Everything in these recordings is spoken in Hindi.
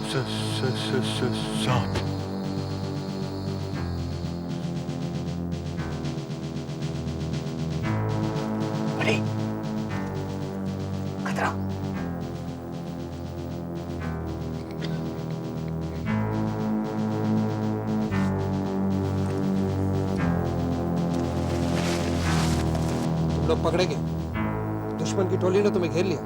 सांप। अरे खतरा। तुम लोग पकड़े गए, दुश्मन की टोली ने तुम्हें घेर लिया।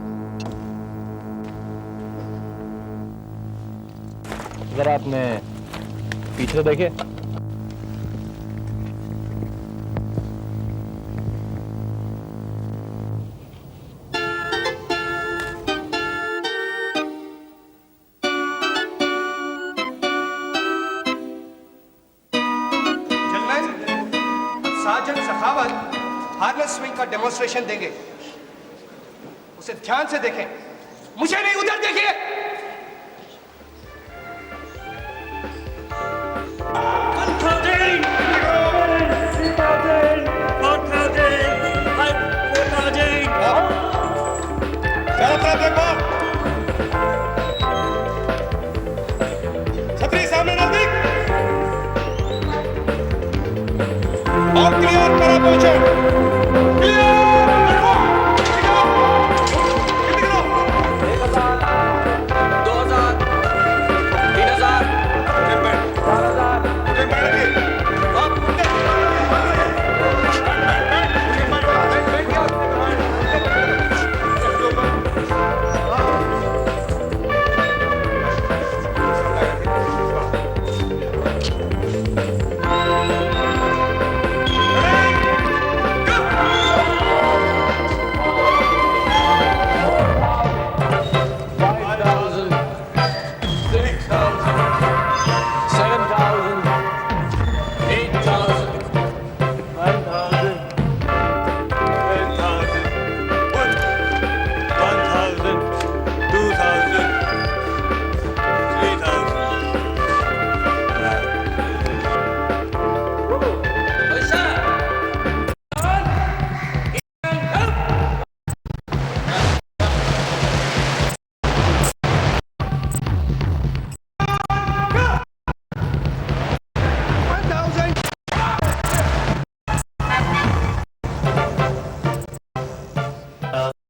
जरा आपने पीछे देखे। साजन सखावत हार्लेस स्विंग का डेमोन्स्ट्रेशन देंगे, उसे ध्यान से देखें, मुझे नहीं उधर देखिए। छतरी सामने नजदीक और क्लियर करा पहुंचो।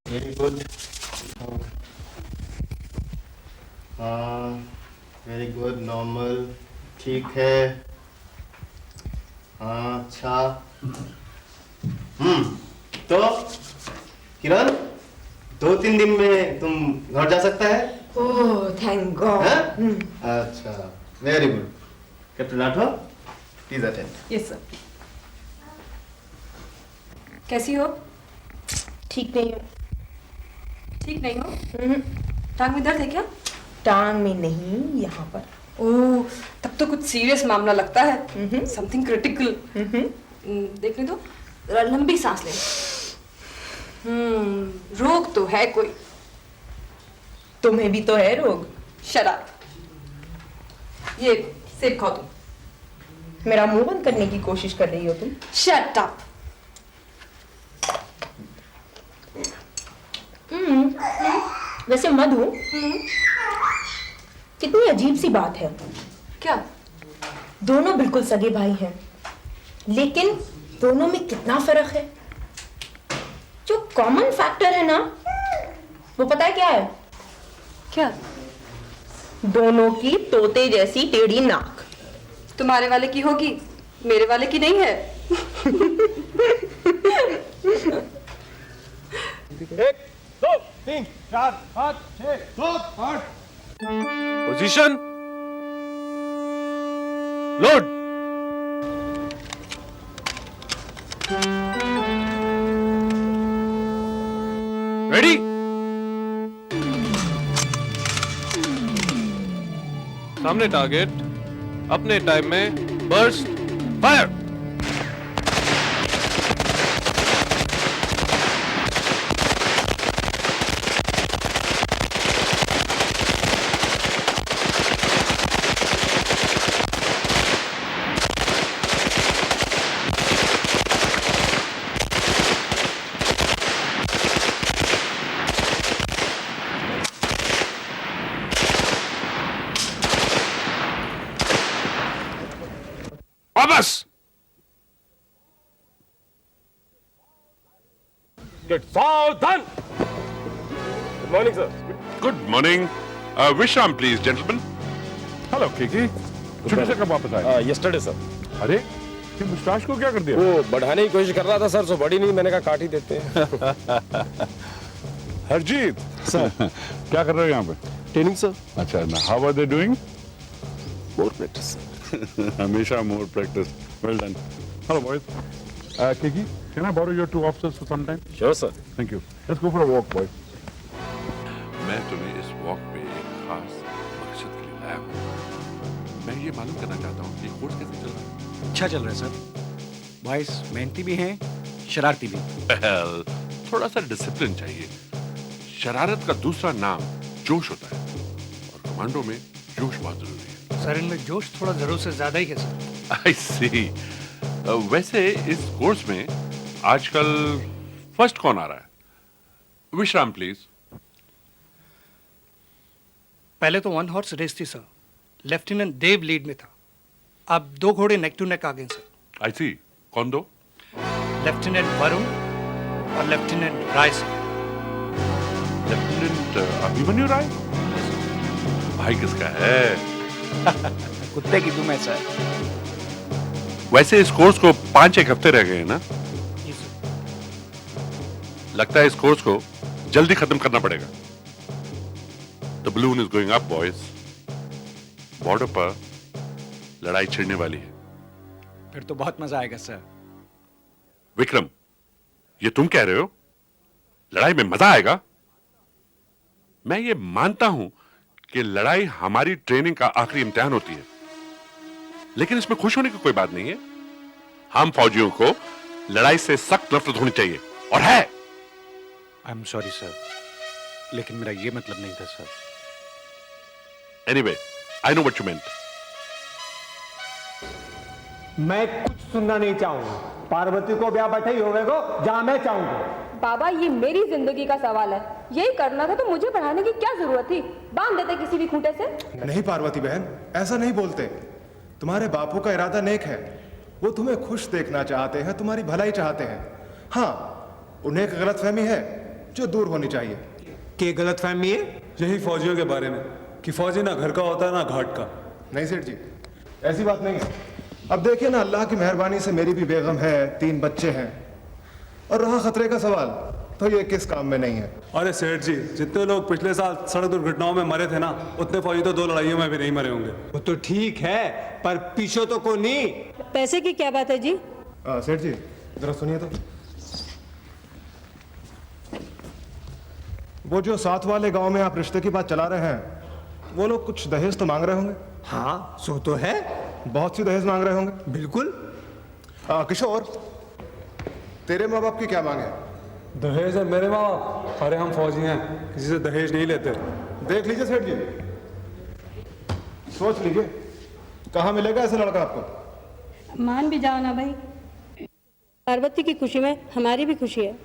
Very good. हाँ वेरी गुड, नॉर्मल, ठीक है। हाँ अच्छा। तो किरण, 2-3 दिन में तुम घर जा सकता है? Oh thank god. अच्छा very good. Captain Rathore please attend. Yes sir. कैसी हो? ठीक नहीं हूँ। ठीक नहीं हो? टांग में दर्द है क्या? टांग में नहीं, यहाँ पर। ओह तब तो कुछ सीरियस मामला लगता है। Something critical. देखने दो, जरा लंबी सांस ले। रोग तो है कोई। तुम्हें भी तो है रोग। शराब। ये सेब खाओ तुम। मेरा मुंह बंद करने की कोशिश कर रही हो तुम? Shut up. वैसे मधु, कितनी अजीब सी बात है। क्या? दोनों बिल्कुल सगे भाई हैं, लेकिन दोनों में कितना फर्क है। जो कॉमन फैक्टर है ना, वो पता है क्या है? क्या? दोनों की तोते जैसी टेढ़ी नाक। तुम्हारे वाले की होगी, मेरे वाले की नहीं है। 1 2 3 4 5 6 7 8। Position, load. रेडी। सामने टारगेट, अपने टाइम में बर्स्ट, फायर। वापस। सावधान। Good morning sir. Good morning. विश्राम प्लीज जेंटलमैन। हेलो किकी, छुट्टी से कब वापस आए? Yesterday sir. अरे ये मुस्ताश को क्या कर दिया? वो बढ़ाने की कोशिश कर रहा था सर, सो बड़ी नहीं, मैंने कहा काट ही देते हैं। हरजीत सर क्या कर रहे हो यहाँ पे? Training sir. अच्छा, how are they doing? More practice. हमेशा more practice. Well done. Hello boys. किकी, can I borrow your 2 officers for some time? Sure sir. Thank you. Let's go for a walk boy. मैं तुम्हें इस वॉक पे एक खास मकसद के लिए लाया हूँ। मैं ये मालूम करना चाहता हूँ कि कोर्स कैसे चल रहा है। अच्छा चल रहा है सर। बॉयज मेहनती भी हैं, शरारती भी। Well, थोड़ा सा डिसिप्लिन चाहिए। शरारत का दूसरा नाम जोश होता है और कमांडो में जोश बहुत जरूरी है। सर इनमें जोश थोड़ा जरूर से ज्यादा ही है सर। आई सी। वैसे इस कोर्स में आजकल फर्स्ट कौन आ रहा है? विश्राम प्लीज। पहले तो 1 हॉर्स रेस थी सर, लेफ्टिनेंट देव लीड में था। अब 2 घोड़े नेक टू नेक आ गए सर। आई सी। कौन दो? लेफ्टिनेंट वरुण और लेफ्टिनेंट राय सर। लेफ्टिनेंट अभिमन्यु राय? भाई किसका है? कुत्ते की दुम है सर। वैसे इस कोर्स को 5-1 हफ्ते रह गए हैं ना? जी सर। लगता है इस कोर्स को जल्दी खत्म करना पड़ेगा। The balloon is going up boys. Border पर लड़ाई छिड़ने वाली है। फिर तो बहुत मजा आएगा सर। विक्रम, ये तुम कह रहे हो? लड़ाई में मजा आएगा? मैं ये मानता हूं कि लड़ाई हमारी ट्रेनिंग का आखिरी इम्तिहान होती है, लेकिन इसमें खुश होने की कोई बात नहीं है। हम फौजियों को लड़ाई से सख्त नफरत होनी चाहिए, और है। आई एम सॉरी सर, लेकिन मेरा ये मतलब नहीं था sir. Anyway, I know what you meant. मैं कुछ सुनना नहीं चाहूंगा। पार्वती को ब्याह बैठे ही होवेगो जहां मैं चाहूंगा। बाबा ये मेरी जिंदगी का सवाल है, यही करना था तो मुझे पढ़ाने की क्या जरूरत थी? बांध देते किसी भी खूंटे से। नहीं पार्वती बहन, ऐसा नहीं बोलते। तुम्हारे बापू का इरादा नेक है। वो तुम्हें खुश देखना चाहते हैं, तुम्हारी भलाई चाहते हैं। हाँ, उन्हें एक गलतफहमी है जो दूर होनी चाहिए। क्या गलतफहमी है? यही फौजियों के बारे में कि फौजी ना घर का होता है ना घाट का। नहीं सेठ जी, ऐसी बात नहीं है। अब देखिए ना, अल्लाह की मेहरबानी से मेरी भी बेगम है, 3 बच्चे हैं, और रहा खतरे का सवाल तो ये किस काम में नहीं है। अरे सेठ जी, जितने लोग पिछले साल सड़क दुर्घटनाओं में मरे थे ना, उतने फौजी तो 2 लड़ाइयों में भी नहीं मरे होंगे। वो तो ठीक है, पर पीछे तो को नहीं। पैसे की क्या बात है जी? सेठ जी जरा सुनिए तो। वो जो साथ वाले गांव में आप रिश्ते की बात चला रहे हैं, वो लोग कुछ दहेज तो मांग रहे होंगे? हाँ, सो तो है। बहुत सी दहेज मांग रहे होंगे। बिल्कुल। किशोर, तेरे माँ बाप की क्या मांग है? दहेज है मेरे माँ बाप? अरे हम फौजी हैं, किसी से दहेज नहीं लेते। देख लीजिए सेठ जी, सोच लीजिए, कहाँ मिलेगा ऐसा लड़का आपको? मान भी जाओ ना भाई, पार्वती की खुशी में हमारी भी खुशी है।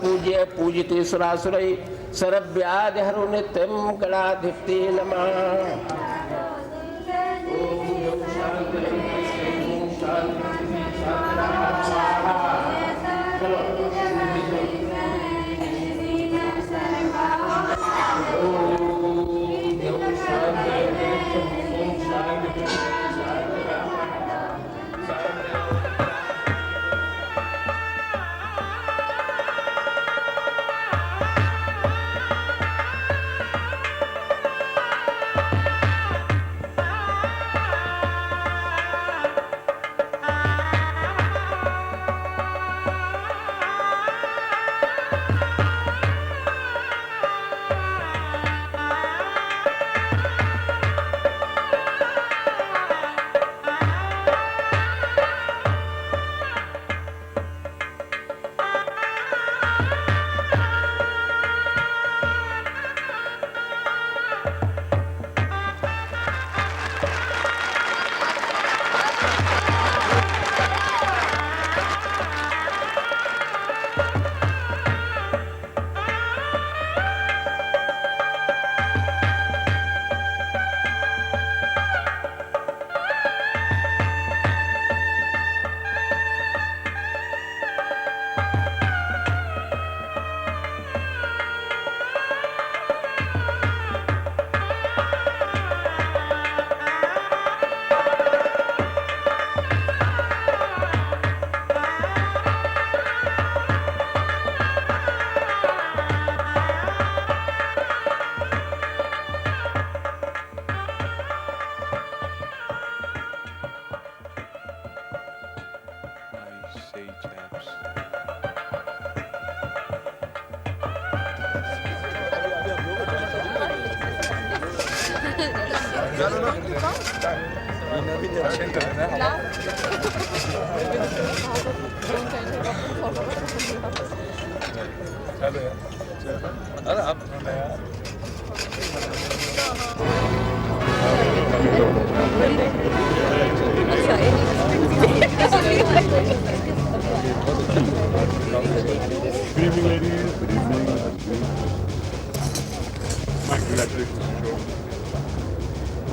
पूज्य पूजिते सुरासुरै सर्वव्याधिहरो नित्यं गणाधिपते नमः।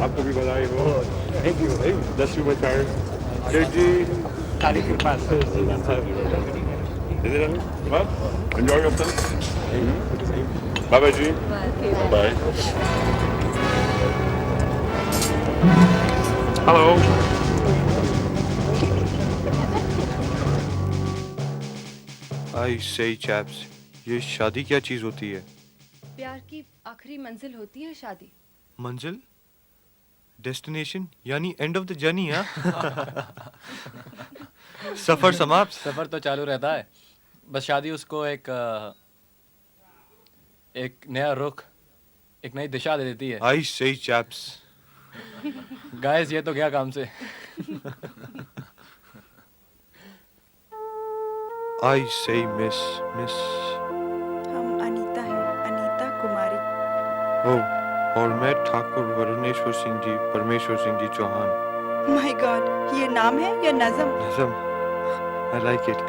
आपको भी बधाई हो। थैंक यू भाई। 10 रुपये चार्ज जी तारीख के पास एंजॉय योरसेल्फ। बाय बाय जी। बाय। हेलो। आई से चैप्स, ये शादी क्या चीज होती है? प्यार की आखिरी मंजिल होती है शादी। मंजिल? डेस्टिनेशन यानी एंड ऑफ द जर्नी? हाँ। सफर समाप्त। सफर तो चालू रहता है, बस शादी उसको एक नया रुख, एक नई दिशा दे देती है। आई से चैप्स। गाइस ये तो क्या काम से। आई से मिस हम अनीता हैं, अनीता कुमारी। ओ, और मैं ठाकुर वरुणेश्वर सिंह जी, परमेश्वर सिंह जी चौहान। माय गॉड, ये नाम है या नज़म? नज़म, आई लाइक इट।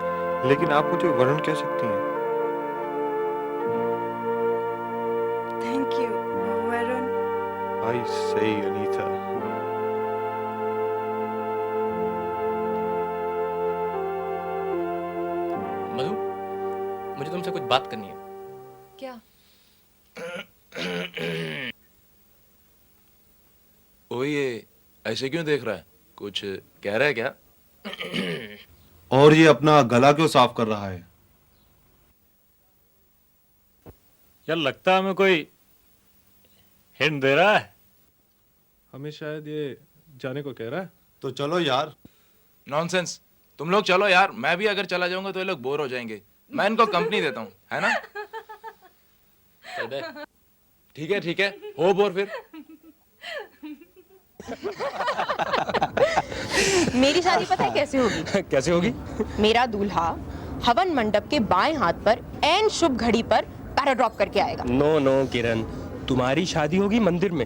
लेकिन आप मुझे वरुण कह सकती हैं। Thank you Varun. आई से अनीता। मधु, मुझे तुमसे कुछ बात करनी है। क्या? ओ ये ऐसे क्यों देख रहा है? कुछ कह रहा है क्या? और ये अपना गला क्यों साफ कर रहा है? यार लगता है हमें कोई हिंट दे रहा है। हमें शायद ये जाने को कह रहा है। तो चलो यार। नॉनसेंस, तुम लोग चलो यार। मैं भी अगर चला जाऊंगा तो ये लोग बोर हो जाएंगे। मैं इनको कंपनी देता हूँ, है ना? ठीक है, हो बोर फिर। मेरी शादी पता है कैसे होगी? कैसे होगी? मेरा दूल्हा हवन मंडप के बाएं हाथ पर एन शुभ घड़ी पर पैराड्रॉप करके आएगा। नो नो किरण, तुम्हारी शादी होगी मंदिर में,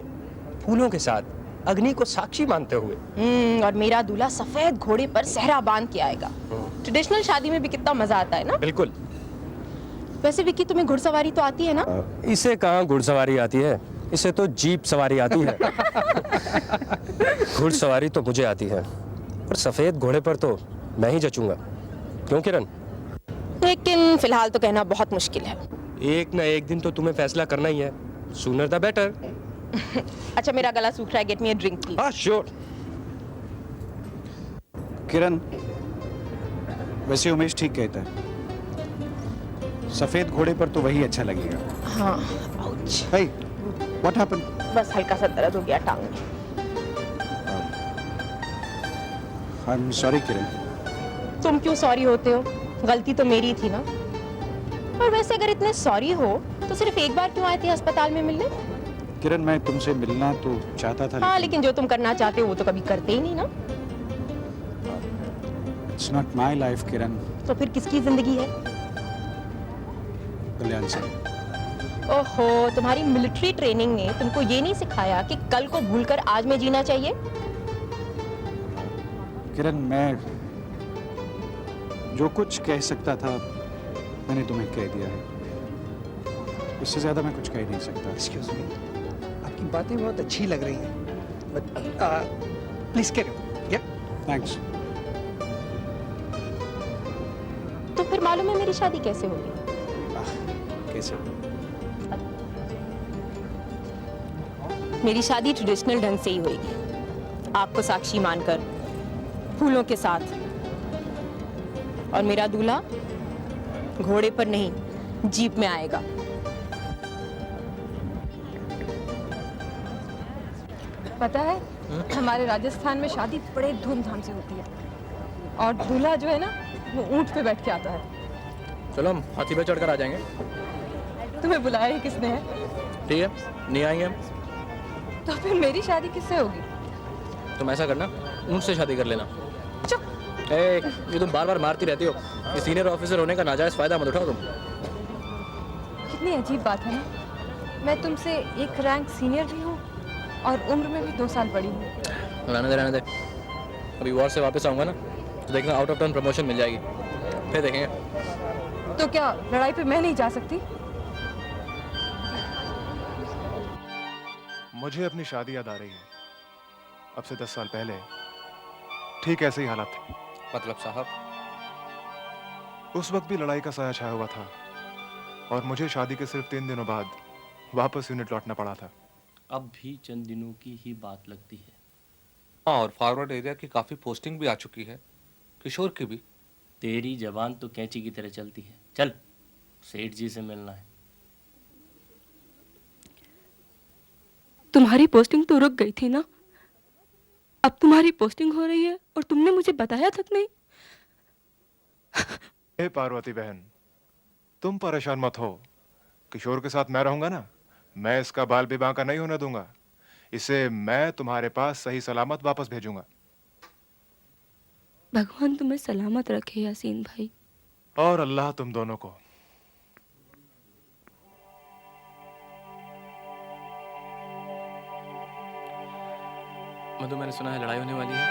फूलों के साथ, अग्नि को साक्षी मानते हुए। और मेरा दूल्हा सफेद घोड़े पर सहरा बांध के आएगा। ट्रेडिशनल शादी में भी कितना मजा आता है ना। बिल्कुल। वैसे विक्की, तुम्हें घुड़सवारी तो आती है ना? इसे कहाँ घुड़सवारी आती है, इसे तो जीप सवारी आती है। घुड़सवारी तो मुझे आती है, और सफेद घोड़े पर तो मैं ही जचूंगा। क्यों किरण? लेकिन फिलहाल तो कहना बहुत मुश्किल है। एक ना एक दिन तो तुम्हें फैसला करना ही है। Sooner the better. अच्छा, मेरा गला सूख रहा है, get me a drink please. हाँ श्योर। किरण, वैसे उमेश ठीक कहता है, सफेद घोड़े पर तो वही अच्छा लगेगा। हाँ, आउच। Hey, what happened? बस हल्का सा दर्द हो गया टांग में। I'm sorry किरण। तुम क्यों सॉरी होते हो? गलती तो मेरी थी ना। और वैसे अगर इतने सॉरी हो तो सिर्फ एक बार क्यों आए थे अस्पताल में मिलने? किरण, मैं तुमसे मिलना तो चाहता था। हाँ, लेकिन जो तुम करना चाहते हो वो तो कभी करते ही नहीं ना। It's not my life, किरण। तो फिर किसकी जिंदगी है? कल्याण से। ओहो, तुम्हारी मिलिट्री ट्रेनिंग ने तुमको ये नहीं सिखाया कि कल को भूलकर आज में जीना चाहिए? किरण, मैं जो कुछ कह सकता था मैंने तुम्हें कह दिया है। इससे ज्यादा मैं कुछ कह नहीं सकता। एक्सक्यूज मी, आपकी बातें बहुत अच्छी लग रही हैं, बट प्लीज कैरी ऑन। या थैंक्स। तो फिर मालूम है मेरी शादी कैसे होगी? कैसे? मेरी शादी ट्रेडिशनल ढंग से ही होगी, आपको साक्षी मानकर, फूलों के साथ। और मेरा दूल्हा घोड़े पर नहीं, जीप में आएगा। पता है, हमारे राजस्थान में शादी बड़े धूमधाम से होती है, और दूल्हा जो है ना, वो ऊंट पे बैठ के आता है। चलो हम हाथी पे चढ़कर आ जाएंगे। तुम्हें बुलाया ही किसने है? ठीक है, नहीं आएंगे हम। तो फिर मेरी शादी किससे होगी? तुम ऐसा करना, ऊंट से शादी कर लेना। चुप। ये तुम बार बार मारती रहती हो। ये सीनियर ऑफिसर होने का नाजायज फायदा मत उठाओ तुम। कितनी अजीब बात है ना, मैं तुमसे एक रैंक सीनियर भी हूँ और उम्र में भी 2 साल बड़ी हूँ। रहने दे। अभी वॉर से वापस आऊंगा ना, तो देखना आउट ऑफ टर्न प्रमोशन मिल जाएगी, फिर देखेंगे। तो क्या लड़ाई पे मैं नहीं जा सकती? मुझे अपनी शादी याद आ रही है। अब से 10 साल पहले ठीक ऐसे ही हालात थे। मतलब साहब? उस वक्त भी लड़ाई का साया छाया हुआ था, और मुझे शादी के सिर्फ 3 दिनों बाद वापस यूनिट लौटना पड़ा था। अब भी चंद दिनों की ही बात लगती है। हाँ, और फॉरवर्ड एरिया की काफी पोस्टिंग भी आ चुकी है, किशोर की भी। तेरी जबान तो कैंची की तरह चलती है। चल, सेठ जी से मिलना है। तुम्हारी पोस्टिंग तो रुक गई थी ना, अब तुम्हारी पोस्टिंग हो रही है और तुमने मुझे बताया तक नहीं। हे पार्वती बहन, तुम परेशान मत हो। किशोर के साथ मैं रहूंगा ना, मैं इसका बाल भी बांका नहीं होने दूंगा। इसे मैं तुम्हारे पास सही सलामत वापस भेजूंगा। भगवान तुम्हें सलामत रखे यासीन भाई। और अल्लाह तुम दोनों को। मधु, मैंने सुना है लड़ाई होने वाली है।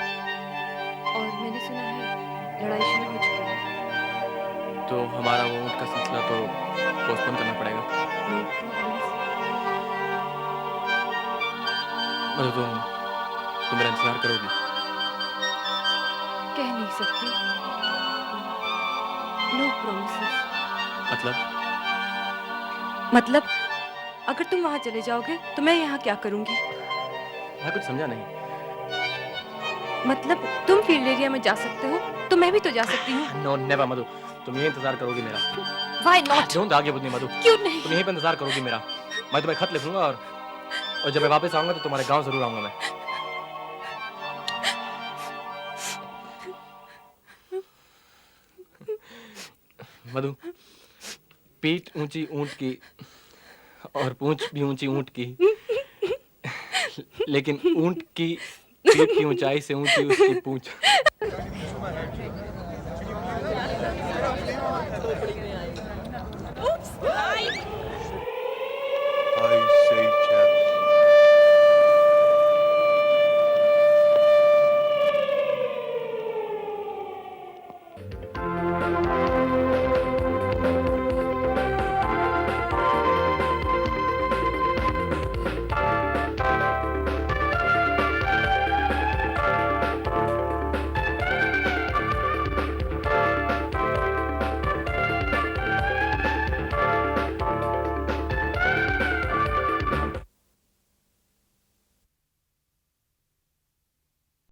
और मैंने सुना है लड़ाई शुरू हो चुकी है। तो हमारा वो ऊँट का सिलसिला तो पोस्टपोन करना पड़ेगा। मधु, तुम मेरा इंतजार करोगी? कह नहीं सकती। No promises. मतलब अगर तुम वहां चले जाओगे तो मैं यहाँ क्या करूंगी? मैं कुछ समझा नहीं। मतलब तुम फील्ड एरिया में जा सकते हो तो मैं भी तो जा सकती हूँ। नो नेवर मधु, तुम यही इंतजार करोगी मेरा। Why not? डोंट आगे बुद्धि मधु। क्यों नहीं? तुम यहीं पर इंतजार करोगी मेरा। मैं तुम्हें खत लिखूंगा और जब मैं वापस आऊंगा तो तुम्हारे गांव जरूर आऊंगा मैं। मधु, पीठ ऊंची ऊंट की और पूंछ भी ऊंची ऊंट की, लेकिन ऊंट की पीठ की ऊंचाई से ऊंची उसकी पूंछ। Oops.